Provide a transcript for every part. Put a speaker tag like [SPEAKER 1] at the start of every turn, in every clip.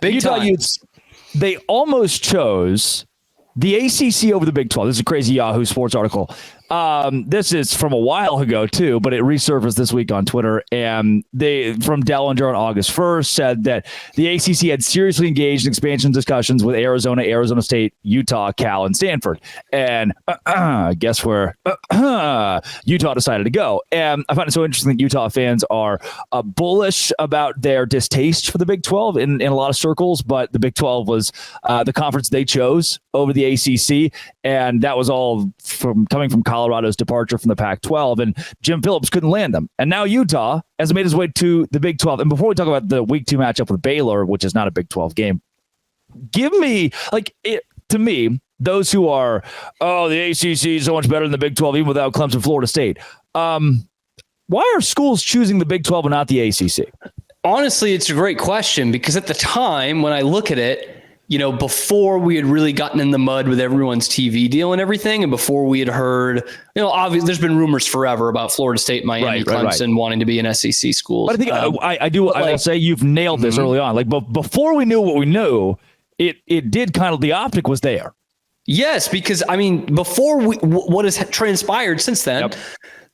[SPEAKER 1] Big
[SPEAKER 2] Utah
[SPEAKER 1] time.
[SPEAKER 2] Utes, they almost chose the ACC over the Big 12. This is a crazy Yahoo Sports article. This is from a while ago, too, but it resurfaced this week on Twitter. And they, from Dellinger on August 1st, said that the ACC had seriously engaged in expansion discussions with Arizona, Arizona State, Utah, Cal, and Stanford. And guess where Utah decided to go. And I find it so interesting that Utah fans are bullish about their distaste for the Big 12 in a lot of circles, but the Big 12 was the conference they chose over the ACC. And that was all coming from Colorado's departure from the Pac-12, and Jim Phillips couldn't land them. And now Utah has made his way to the Big 12. And before we talk about the Week 2 matchup with Baylor, which is not a Big 12 game, give me, to me, those who are, the ACC is so much better than the Big 12, even without Clemson, Florida State. Why are schools choosing the Big 12 and not the ACC?
[SPEAKER 1] Honestly, it's a great question, because at the time when I look at it, before we had really gotten in the mud with everyone's TV deal and everything, and before we had heard, obviously there's been rumors forever about Florida State, Miami, Clemson wanting to be an SEC schools.
[SPEAKER 2] But I think I will say you've nailed this early on. Before we knew what we knew, it did kind of, the optic was there.
[SPEAKER 1] Yes, because before what has transpired since then,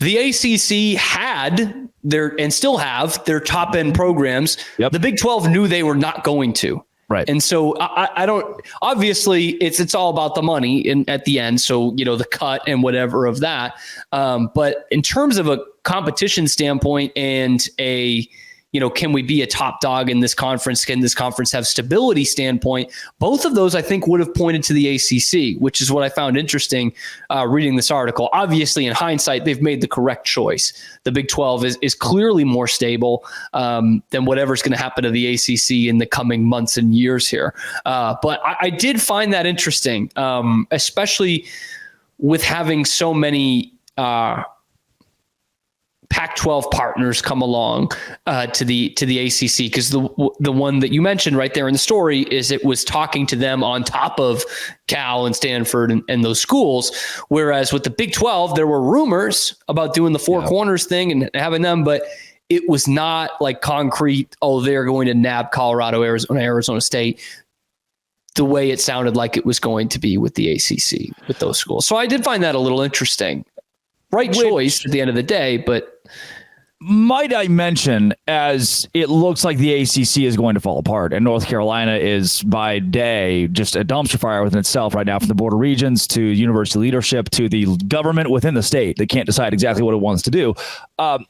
[SPEAKER 1] the ACC had and still have their top end programs. The Big 12 knew they were not going to.
[SPEAKER 2] Right.
[SPEAKER 1] And so I don't, obviously it's all about the money at the end. So, the cut and whatever of that. But in terms of a competition standpoint and can we be a top dog in this conference? Can this conference have stability standpoint? Both of those, I think, would have pointed to the ACC, which is what I found interesting reading this article. Obviously, in hindsight, they've made the correct choice. The Big 12 is clearly more stable than whatever's going to happen to the ACC in the coming months and years here. But I did find that interesting, especially with having so many Pac-12 partners come along to the ACC, because the one that you mentioned right there in the story is it was talking to them on top of Cal and Stanford and those schools, whereas with the Big 12 there were rumors about doing the Four Corners thing and having them, but it was not like concrete, they're going to nab Colorado, Arizona State, the way it sounded like it was going to be with the ACC with those schools. So I did find that a little interesting. Right choice at the end of the day, but
[SPEAKER 2] might I mention, as it looks like the ACC is going to fall apart, and North Carolina is by day just a dumpster fire within itself right now, from the border regions to university leadership to the government within the state that can't decide exactly what it wants to do.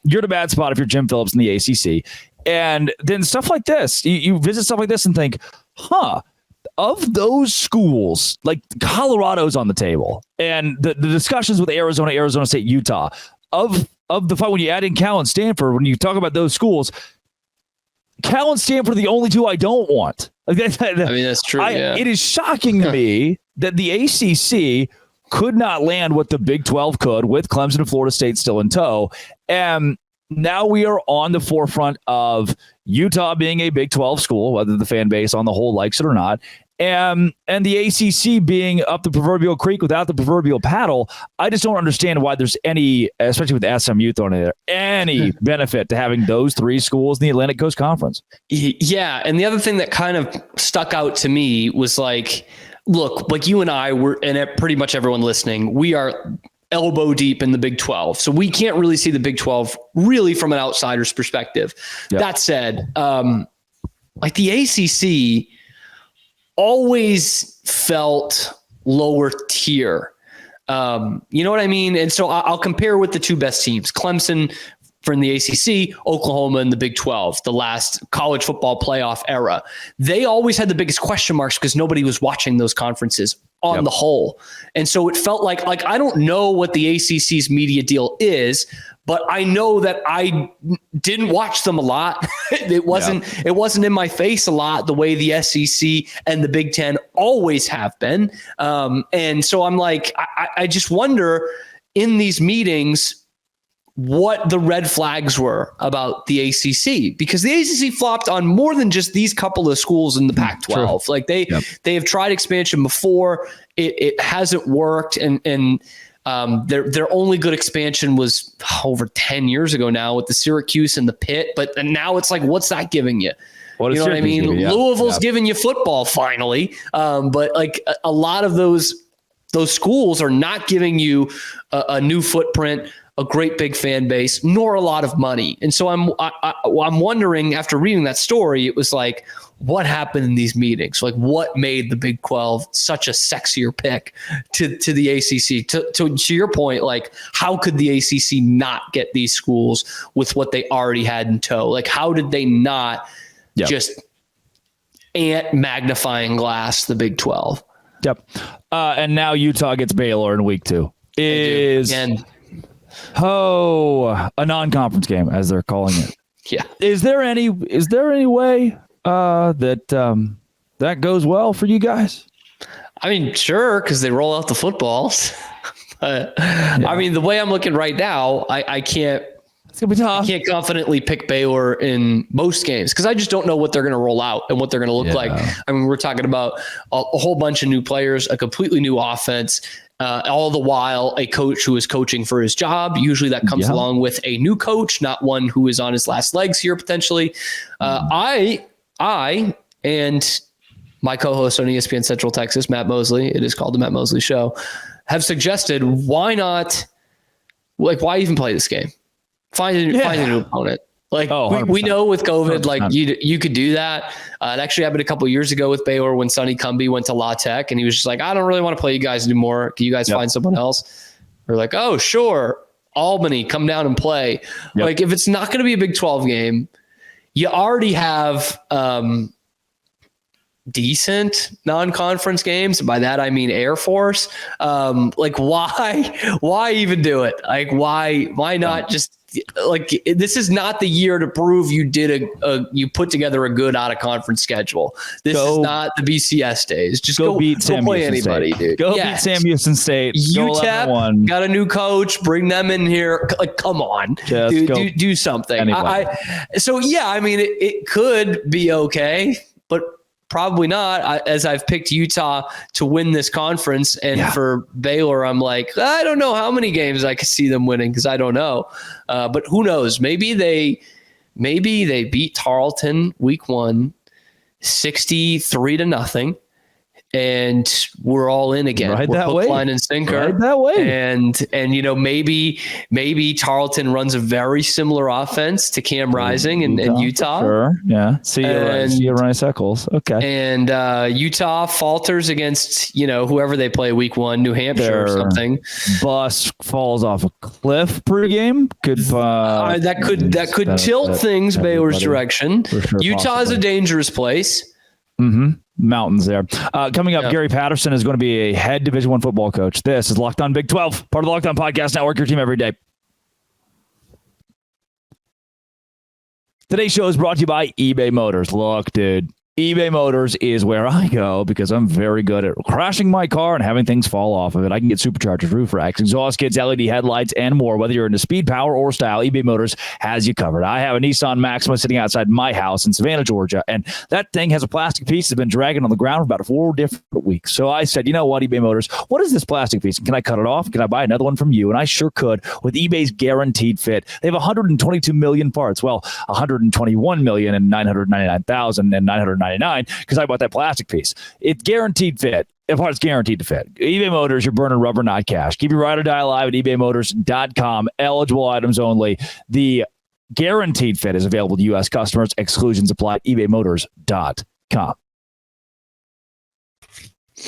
[SPEAKER 2] You're in a bad spot if you're Jim Phillips in the ACC. And then stuff like this, you visit stuff like this and think, of those schools, like Colorado's on the table, and the discussions with Arizona, Arizona State, Utah, of the fight, when you add in Cal and Stanford, when you talk about those schools, Cal and Stanford are the only two I don't want.
[SPEAKER 1] That's true.
[SPEAKER 2] It is shocking to me that the ACC could not land what the Big 12 could, with Clemson and Florida State still in tow. And now we are on the forefront of Utah being a Big 12 school, whether the fan base on the whole likes it or not, and the ACC being up the proverbial creek without the proverbial paddle. I just don't understand why there's any, especially with SMU thrown in there, any benefit to having those three schools in the Atlantic Coast Conference.
[SPEAKER 1] Yeah, and the other thing that kind of stuck out to me was look, like you and I were, and pretty much everyone listening, we are elbow deep in the Big 12. So we can't really see the Big 12 really from an outsider's perspective. Yep. That said, the ACC always felt lower tier. You know what I mean? And so I'll compare with the two best teams, Clemson from the ACC, Oklahoma in the Big 12, the last college football playoff era. They always had the biggest question marks because nobody was watching those conferences on the whole. And so it felt like I don't know what the ACC's media deal is, but I know that I didn't watch them a lot. It wasn't in my face a lot the way the SEC and the Big Ten always have been. And so I'm like, I just wonder in these meetings what the red flags were about the ACC, because the ACC flopped on more than just these couple of schools in the Pac-12. True. Like they have tried expansion before. It hasn't worked. And their only good expansion was over 10 years ago now with the Syracuse and the Pitt. But now it's like, what's that giving you?
[SPEAKER 2] What
[SPEAKER 1] you know what I mean?
[SPEAKER 2] Yeah.
[SPEAKER 1] Louisville's giving you football finally. But like a lot of those schools are not giving you a new footprint, a great big fan base, nor a lot of money. And so I'm wondering, after reading that story, it was like, what happened in these meetings? Like, what made the Big 12 such a sexier pick to the ACC? To your point, like, how could the ACC not get these schools with what they already had in tow? Like, how did they not just magnifying glass the Big 12?
[SPEAKER 2] Yep. And now Utah gets Baylor in week 2. A non-conference game, as they're calling it.
[SPEAKER 1] Yeah.
[SPEAKER 2] Is there any way that goes well for you guys?
[SPEAKER 1] I mean, sure, because they roll out the footballs. I mean, the way I'm looking right now, I can't.
[SPEAKER 2] It's gonna be tough.
[SPEAKER 1] I can't confidently pick Baylor in most games because I just don't know what they're going to roll out and what they're going to look like. I mean, we're talking about a whole bunch of new players, a completely new offense. All the while, a coach who is coaching for his job. Usually that comes along with a new coach, not one who is on his last legs here potentially. I and my co-host on ESPN Central Texas, Matt Mosley, it is called the Matt Mosley Show, have suggested why even play this game? Find a new opponent. Like we know with COVID, 100%. Like you could do that. It actually happened a couple of years ago with Baylor when Sonny Cumbie went to La Tech, and he was just like, I don't really want to play you guys anymore. Can you guys find someone else? We're like, oh, sure. Albany, come down and play. Yep. Like if it's not going to be a Big 12 game, you already have decent non-conference games. By that, I mean Air Force. Like why even do it? Like why not just like this is not the year to prove you did you put together a good out of conference schedule. This is not the BCS days. Just go play anybody, dude.
[SPEAKER 2] Beat Sam Houston State.
[SPEAKER 1] UTEP got a new coach. Bring them in here. Like, come on, do something. I mean, it could be okay, but probably not, as I've picked Utah to win this conference. And for Baylor, I'm like, I don't know how many games I could see them winning because I don't know. But who knows? Maybe they beat Tarleton week 1, 63-0. And we're all in again. We're hook, line, and sinker.
[SPEAKER 2] That way.
[SPEAKER 1] And maybe Tarleton runs a very similar offense to Cam Rising and Utah.
[SPEAKER 2] Sure. Yeah. See you, Rice Eccles. Okay.
[SPEAKER 1] And Utah falters against whoever they play week 1, New Hampshire or something.
[SPEAKER 2] Bus falls off a cliff pregame.
[SPEAKER 1] That could tilt things Baylor's direction. Sure, Utah is a dangerous place.
[SPEAKER 2] Mm-hmm. Mountains there. Coming up, Gary Patterson is going to be a head Division I football coach. This is Locked On Big 12, part of the Locked On Podcast Network, your team every day. Today's show is brought to you by eBay Motors. Look, dude, eBay Motors is where I go because I'm very good at crashing my car and having things fall off of it. I can get superchargers, roof racks, exhaust kits, LED headlights, and more. Whether you're into speed, power, or style, eBay Motors has you covered. I have a Nissan Maxima sitting outside my house in Savannah, Georgia, and that thing has a plastic piece that's been dragging on the ground for about 4 different weeks. So I said, you know what, eBay Motors, what is this plastic piece? Can I cut it off? Can I buy another one from you? And I sure could with eBay's guaranteed fit. They have 122 million parts. Well, 121,999,999 because I bought that plastic piece. It's guaranteed fit. The part's guaranteed to fit. eBay Motors, you're burning rubber, not cash. Keep your ride or die alive at ebaymotors.com. Eligible items only. The guaranteed fit is available to U.S. customers. Exclusions apply. ebaymotors.com.